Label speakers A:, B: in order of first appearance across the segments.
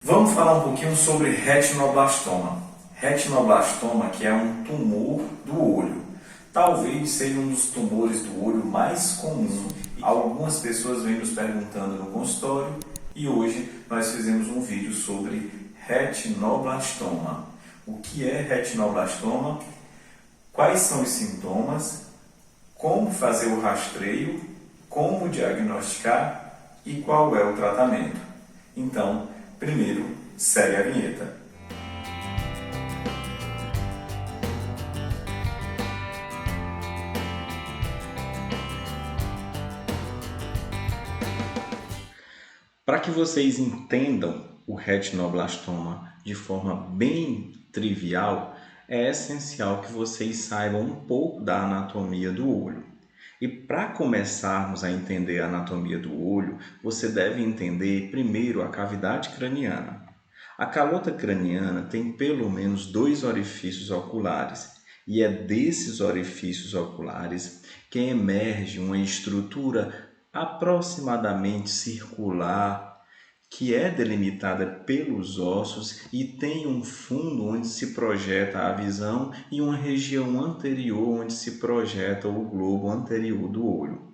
A: Vamos falar um pouquinho sobre retinoblastoma. Retinoblastoma, que é um tumor do olho. Talvez seja um dos tumores do olho mais comum. Algumas pessoas vêm nos perguntando no consultório e hoje nós fizemos um vídeo sobre retinoblastoma. O que é retinoblastoma? Quais são os sintomas? Como fazer o rastreio? Como diagnosticar? E qual é o tratamento? Então, primeiro, segue a vinheta. Para que vocês entendam o retinoblastoma de forma bem trivial, é essencial que vocês saibam um pouco da anatomia do olho. E para começarmos a entender a anatomia do olho, você deve entender primeiro a cavidade craniana. A calota craniana tem pelo menos 2 orifícios oculares, e é desses orifícios oculares que emerge uma estrutura aproximadamente circular, que é delimitada pelos ossos e tem um fundo onde se projeta a visão e uma região anterior onde se projeta o globo anterior do olho.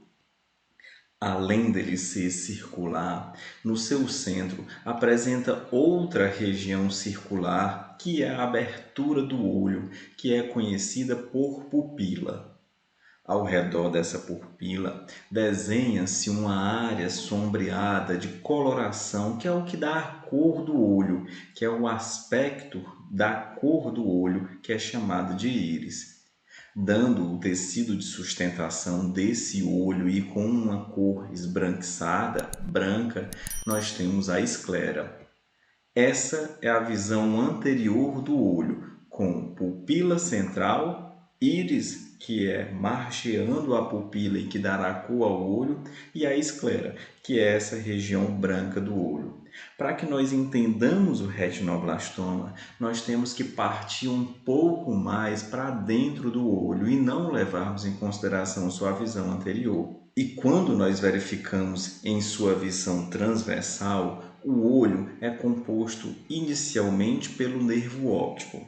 A: Além dele ser circular, no seu centro apresenta outra região circular, que é a abertura do olho, que é conhecida por pupila. Ao redor dessa pupila, desenha-se uma área sombreada de coloração, que é o que dá a cor do olho, que é o aspecto da cor do olho, que é chamado de íris. Dando o tecido de sustentação desse olho e com uma cor esbranquiçada, branca, nós temos a esclera. Essa é a visão anterior do olho, com pupila central, íris, que é margeando a pupila e que dará cor ao olho, e a esclera, que é essa região branca do olho. Para que nós entendamos o retinoblastoma, nós temos que partir um pouco mais para dentro do olho e não levarmos em consideração sua visão anterior. E quando nós verificamos em sua visão transversal, o olho é composto inicialmente pelo nervo óptico.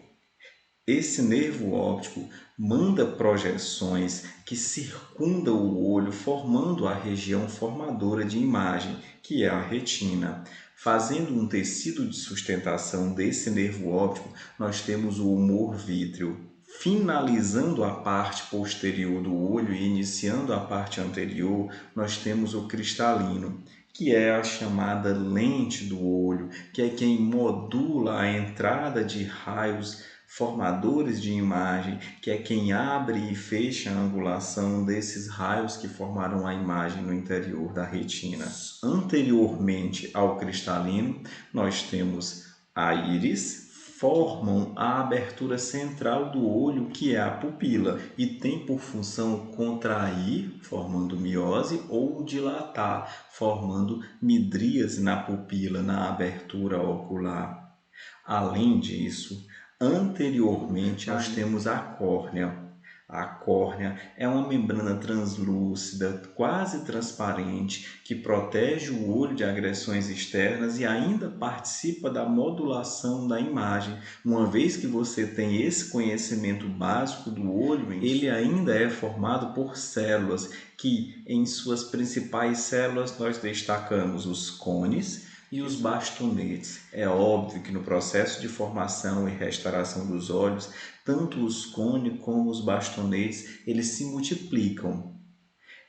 A: Esse nervo óptico manda projeções que circundam o olho, formando a região formadora de imagem, que é a retina. Fazendo um tecido de sustentação desse nervo óptico, nós temos o humor vítreo. Finalizando a parte posterior do olho e iniciando a parte anterior, nós temos o cristalino, que é a chamada lente do olho, que é quem modula a entrada de raios formadores de imagem, que é quem abre e fecha a angulação desses raios que formaram a imagem no interior da retina. Anteriormente ao cristalino, nós temos a íris, formam a abertura central do olho, que é a pupila, e tem por função contrair, formando miose, ou dilatar, formando midríase na pupila, na abertura ocular. Além disso, anteriormente nós temos a córnea. A córnea é uma membrana translúcida, quase transparente, que protege o olho de agressões externas e ainda participa da modulação da imagem. Uma vez que você tem esse conhecimento básico do olho, ele ainda é formado por células, que em suas principais células nós destacamos os cones e os bastonetes. É óbvio que no processo de formação e restauração dos olhos, tanto os cones como os bastonetes, eles se multiplicam.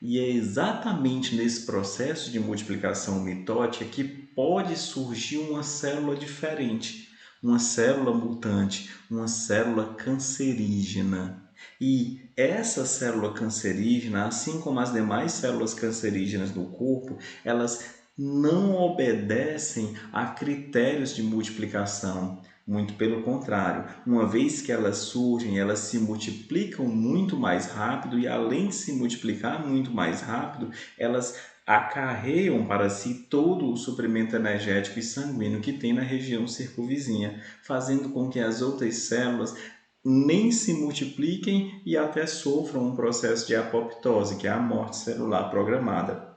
A: E é exatamente nesse processo de multiplicação mitótica que pode surgir uma célula diferente, uma célula mutante, uma célula cancerígena. E essa célula cancerígena, assim como as demais células cancerígenas do corpo, elas não obedecem a critérios de multiplicação. Muito pelo contrário, uma vez que elas surgem, elas se multiplicam muito mais rápido e, além de se multiplicar muito mais rápido, elas acarreiam para si todo o suprimento energético e sanguíneo que tem na região circunvizinha, fazendo com que as outras células nem se multipliquem e até sofram um processo de apoptose, que é a morte celular programada.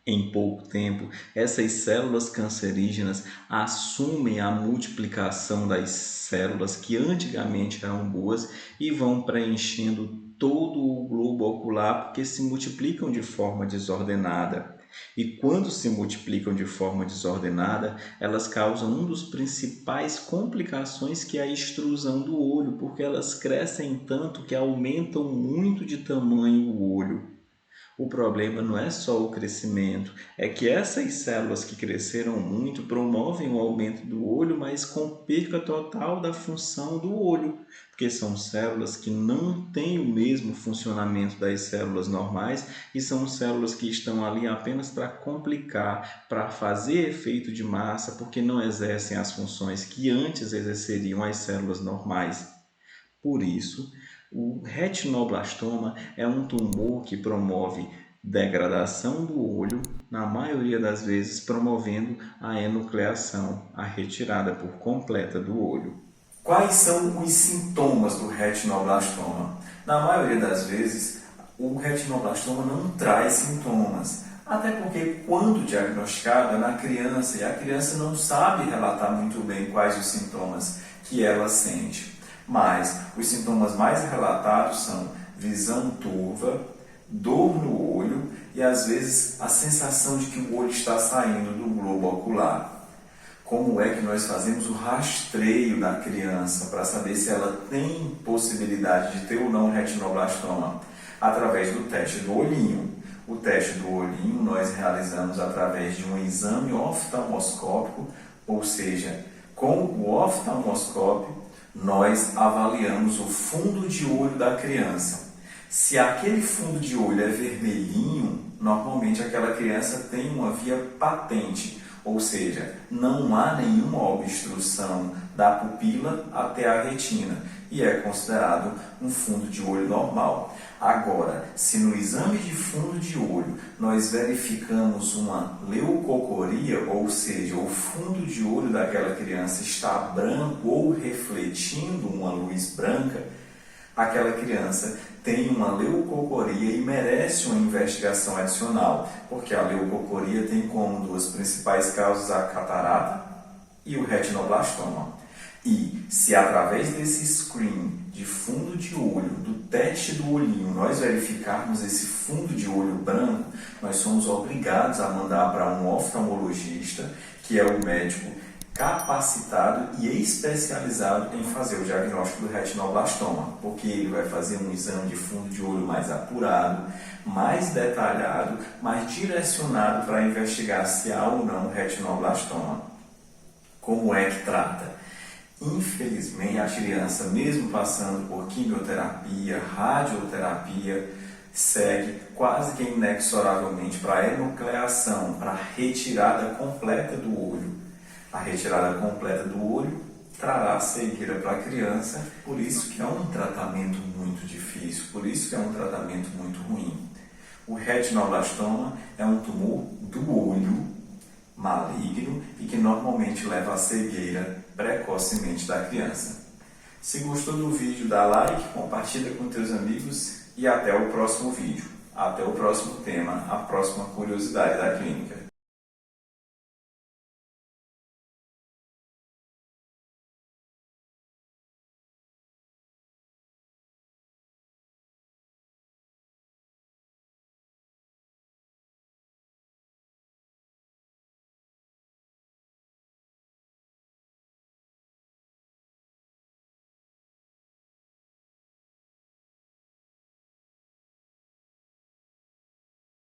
A: Em pouco tempo, essas células cancerígenas assumem a multiplicação das células que antigamente eram boas e vão preenchendo todo o globo ocular porque se multiplicam de forma desordenada. E quando se multiplicam de forma desordenada, elas causam um dos principais complicações que é a extrusão do olho, porque elas crescem tanto que aumentam muito de tamanho o olho. O problema não é só o crescimento, é que essas células que cresceram muito promovem o aumento do olho, mas com perca total da função do olho, porque são células que não têm o mesmo funcionamento das células normais e são células que estão ali apenas para complicar, para fazer efeito de massa, porque não exercem as funções que antes exerceriam as células normais. Por isso, o retinoblastoma é um tumor que promove degradação do olho, na maioria das vezes promovendo a enucleação, a retirada por completa do olho. Quais são os sintomas do retinoblastoma? Na maioria das vezes, o retinoblastoma não traz sintomas, até porque quando diagnosticado é na criança e a criança não sabe relatar muito bem quais os sintomas que ela sente. Mas os sintomas mais relatados são visão turva, dor no olho e às vezes a sensação de que o olho está saindo do globo ocular. Como é que nós fazemos o rastreio da criança para saber se ela tem possibilidade de ter ou não retinoblastoma? Através do teste do olhinho. O teste do olhinho nós realizamos através de um exame oftalmoscópico, ou seja, com o oftalmoscópio nós avaliamos o fundo de olho da criança. Se aquele fundo de olho é vermelhinho, normalmente aquela criança tem uma via patente, ou seja, não há nenhuma obstrução da pupila até a retina e é considerado um fundo de olho normal. Agora, se no exame de fundo de olho nós verificamos uma leucocoria, ou seja, o fundo de olho daquela criança está branco ou refletindo uma luz branca, aquela criança tem uma leucocoria e merece uma investigação adicional, porque a leucocoria tem como duas principais causas a catarata e o retinoblastoma. E se através desse screen de fundo de olho, do teste do olhinho, nós verificarmos esse fundo de olho branco, nós somos obrigados a mandar para um oftalmologista, que é o médico capacitado e especializado em fazer o diagnóstico do retinoblastoma, porque ele vai fazer um exame de fundo de olho mais apurado, mais detalhado, mais direcionado para investigar se há ou não retinoblastoma. Como é que trata? Infelizmente, a criança, mesmo passando por quimioterapia, radioterapia, segue quase que inexoravelmente para a enucleação, para a retirada completa do olho. A retirada completa do olho trará cegueira para a criança, por isso que é um tratamento muito difícil, por isso que é um tratamento muito ruim. O retinoblastoma é um tumor do olho maligno e que normalmente leva à cegueira precocemente da criança. Se gostou do vídeo, dá like, compartilha com teus amigos e até o próximo vídeo. Até o próximo tema, a próxima curiosidade da clínica.